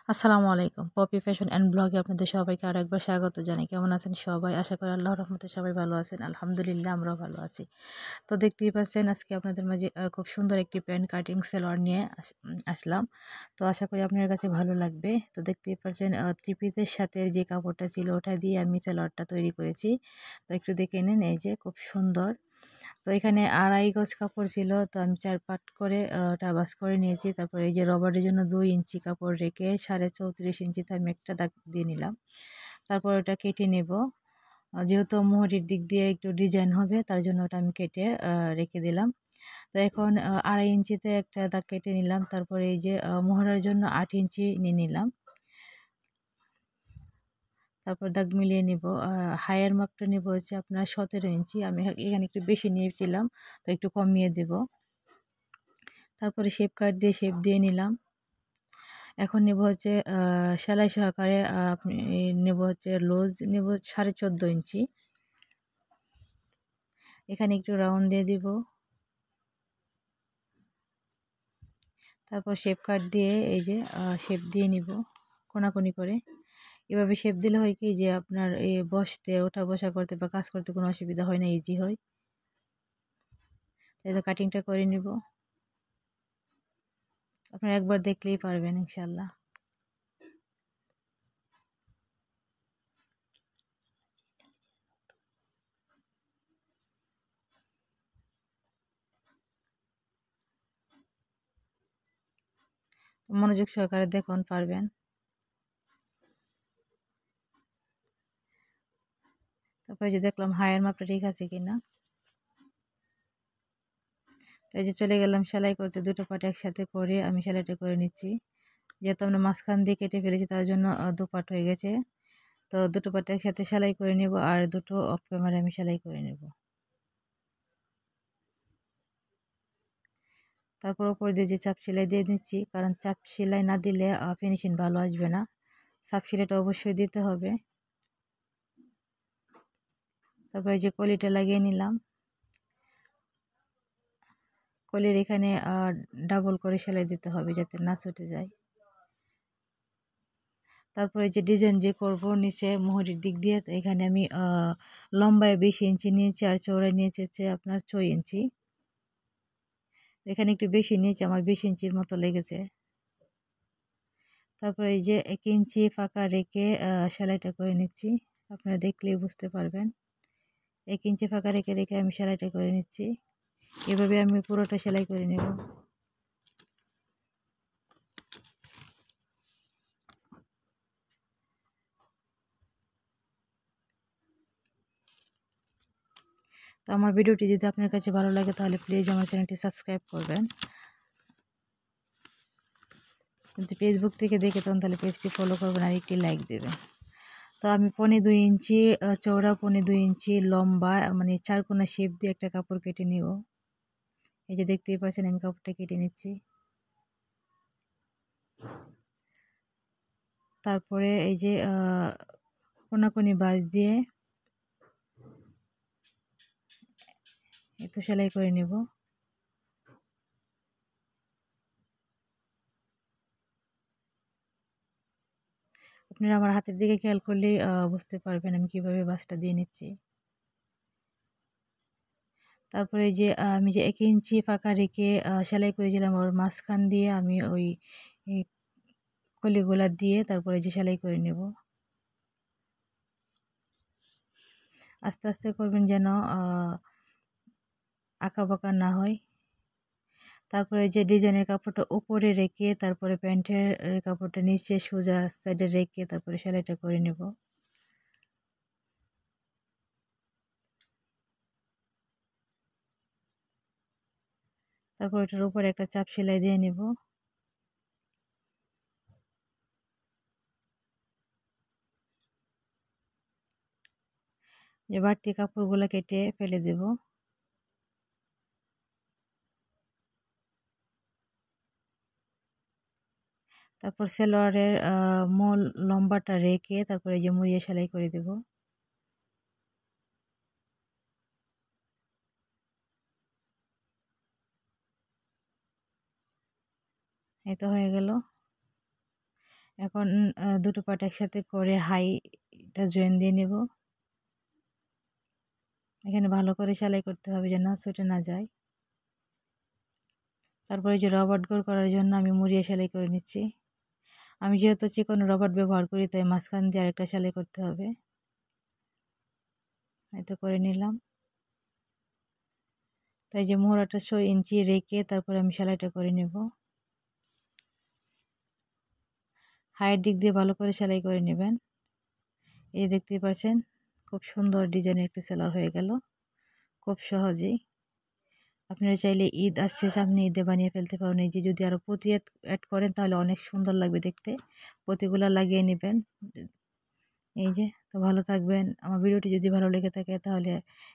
আসসালামু আলাইকুম। Poppy fashion and ব্লগে আপনাদের সবাইকে আরেকবার স্বাগত জানাই। কেমন আছেন সবাই? আশা করি আল্লাহর রহমতে সবাই ভালো আছেন। আলহামদুলিল্লাহ আমরাও ভালো আছি। তো দেখতেই পাচ্ছেন আজকে আপনাদের মাঝে খুব সুন্দর একটি প্যান্ট কাটিং সালোয়ার নিয়ে আসলাম। তো আশা করি আপনার কাছে ভালো লাগবে। তো দেখতেই পাচ্ছেন থ্রি পিসের সাথে যে কাপড়টা ছিল ওটা দিয়ে আমি সালোয়ারটা তৈরি করেছি। তো একটু দেখে নিন, এই যে খুব সুন্দর। তো এখানে 2.5 গজ কাপড় ছিল, তো আমি 4 পাট করে ওটা ভাঁজ করে নিয়েছি। তারপরে এই যে রবারের জন্য 2 ইঞ্চি কাপড় রেখে 34.5 ইঞ্চিতে আমি একটা দাগ দিয়ে নিলাম। তারপর ওটা কেটে নেব। যেহেতু মোহরির দিক দিয়ে একটু ডিজাইন হবে তার জন্য ওটা আমি কেটে রেখে দিলাম। তো এখন 2.5 ইঞ্চিতে একটা দাগ কেটে নিলাম। তারপরে এই যে মোহরার জন্য 8 ইঞ্চি নিয়ে নিলাম। তারপর দাগ মিলিয়ে নিব। হাইয়ের মাপটা নিব হচ্ছে আপনার 17 ইঞ্চি। আমি এখানে একটু বেশি নিয়েছিলাম, তো একটু কমিয়ে দেব। তারপরে শেপ কাট দিয়ে শেপ দিয়ে নিলাম। এখন নেব হচ্ছে সেলাই সহকারে আপনি নেব হচ্ছে লুজ নেব 14.5 ইঞ্চি। এখানে একটু রাউন্ড দিয়ে দিব। তারপর শেপ কাট দিয়ে এই যে শেপ দিয়ে নিব কোনাকুনি করে। এভাবে শেপ দিলে হয় কি যে আপনার বসতে ওঠা বসা করতে বা কাজ করতে কোনো অসুবিধা হয় না, ইজি হয়। এই তো কাটিংটা করে নিব। আপনারা একবার দেখলেই পারবেন ইনশাল্লাহ। মনোযোগ সহকারে দেখুন, পারবেন। তারপরে যে দেখলাম হায়ের মাপটা ঠিক আছে কিনা। তো এই যে চলে গেলাম সেলাই করতে। দুটো পাট একসাথে করে আমি সেলাইটা করে নিচ্ছি। যেহেতু আমরা মাঝখান দিয়ে কেটে ফেলেছি তার জন্য দু পাট হয়ে গেছে। তো দুটো পাট একসাথে সেলাই করে নেব আর দুটো অফ ক্যামেরা আমি সেলাই করে নেব। তারপর উপর দিয়ে যে চাপ সেলাই দিয়ে নিচ্ছি, কারণ চাপ সেলাই না দিলে ফিনিশিং ভালো আসবে না। চাপ সেলাইটা অবশ্যই দিতে হবে। তারপর এই যে কলিটা লাগিয়ে নিলাম। কলির এখানে ডাবল করে সেলাই দিতে হবে যাতে না ছুটে যায়। তারপরে যে ডিজাইন যে করব নিচে মোহরির দিক দিয়ে, তো এখানে আমি লম্বায় 20 ইঞ্চি নিয়েছি আর চওড়ায় নিয়েছি হচ্ছে আপনার 6 ইঞ্চি। এখানে একটু বেশি নিয়েছি, আমার 20 ইঞ্চির মতো লেগেছে। তারপরে এই যে 1 ইঞ্চি ফাঁকা রেখে সেলাইটা করে নিচ্ছি। আপনারা দেখলেই বুঝতে পারবেন। 1 ইঞ্চি ফাঁকা রেখে রেখে আমি সেলাইটা করে নিচ্ছি। এভাবে আমি পুরোটা সেলাই করে নেব। তো আমার ভিডিওটি যদি আপনার কাছে ভালো লাগে তাহলে প্লিজ আমার চ্যানেলটি সাবস্ক্রাইব করবেন। যদি ফেসবুক থেকে দেখে তখন তাহলে পেজটি ফলো করবেন আর একটি লাইক দেবেন। তো আমি 1.25 ইঞ্চি চওড়া 1.25 ইঞ্চি লম্বা মানে 4 কোনা শেপ দিয়ে একটা কাপড় কেটে নিব। এই যে দেখতেই পাচ্ছেন আমি কাপড়টা কেটে নিচ্ছি। তারপরে এই যে কোনাকুনি ভাঁজ দিয়ে একটু সেলাই করে নেব। আপনারা আমার হাতের দিকে খেয়াল করলেই বুঝতে পারবেন আমি কিভাবে ভাঁজটা দিয়ে নিচ্ছি। তারপরে যে আমি যে 1 ইঞ্চি ফাঁকা রেখে সেলাই করেছিলাম ওর মাঝখান দিয়ে আমি ওই কলিগুলা দিয়ে তারপরে যে সেলাই করে নেব। আস্তে আস্তে করবেন যেন আঁকা বাঁকা না হয়। তারপরে যে ডিজাইনের কাপড়টা উপরে রেখে তারপরে প্যান্টের কাপড়টা নিচে সোজা সাইডে রেখে তারপরে সেলাইটা করে নেব। তারপর এটার উপরে একটা চাপ সেলাই দিয়ে নেব। যে বাড়তি কাপড়গুলো কেটে ফেলে দেব। তারপর সালোয়ারের মূল লম্বাটা রেখে তারপরে যে মুড়িয়ে সেলাই করে দেব। এই তো হয়ে গেল। এখন দুটো পার্ট একসাথে করে হাইটা জয়েন দিয়ে নেব। এখানে ভালো করে সেলাই করতে হবে যেন ছুটে না যায়। তারপরে যে রবার্ট গোল করার জন্য আমি মুড়িয়ে সেলাই করে নিচ্ছি। আমি যেহেতু চিকন রবার্ট ব্যবহার করি তাই মাঝখান দিয়ে আরেকটা সেলাই করতে হবে। এই তো করে নিলাম। তাই যে মোহরাটা 6 ইঞ্চি রেখে তারপরে আমি সেলাইটা করে নেব। হাইয়ের দিক দিয়ে ভালো করে সেলাই করে নেবেন। এই দেখতেই পাচ্ছেন খুব সুন্দর ডিজাইনের একটি সেলার হয়ে গেল খুব সহজেই। আপনারা চাইলে ঈদ আসছে সামনে, ঈদে বানিয়ে ফেলতে পারেন। এই যে যদি আরও পুঁতি অ্যাড করেন তাহলে অনেক সুন্দর লাগবে দেখতে। পুঁতিগুলো লাগিয়ে নেবেন। এই যে তো ভালো থাকবেন। আমার ভিডিওটি যদি ভালো লেগে থাকে তাহলে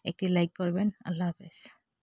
একটি লাইক করবেন। আল্লাহ হাফেজ।